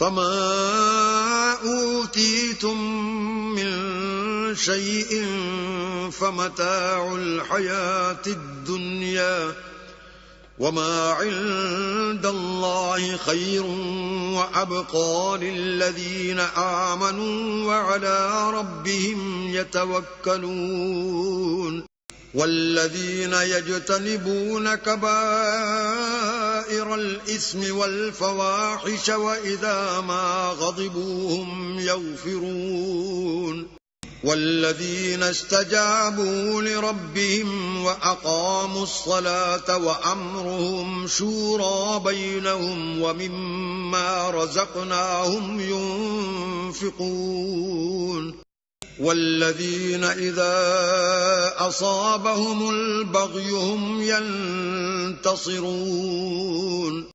فما أوتيتم من شيء فمتاع الحياة الدنيا وما عند الله خير وأبقى للذين آمنوا وعلى ربهم يتوكلون والذين يجتنبون كبائر الإثم والفواحش وإذا ما غضبوا هم يغفرون والذين استجابوا لربهم وأقاموا الصلاة وأمرهم شورى بينهم ومما رزقناهم ينفقون والذين إذا أصابهم البغي هم ينتصرون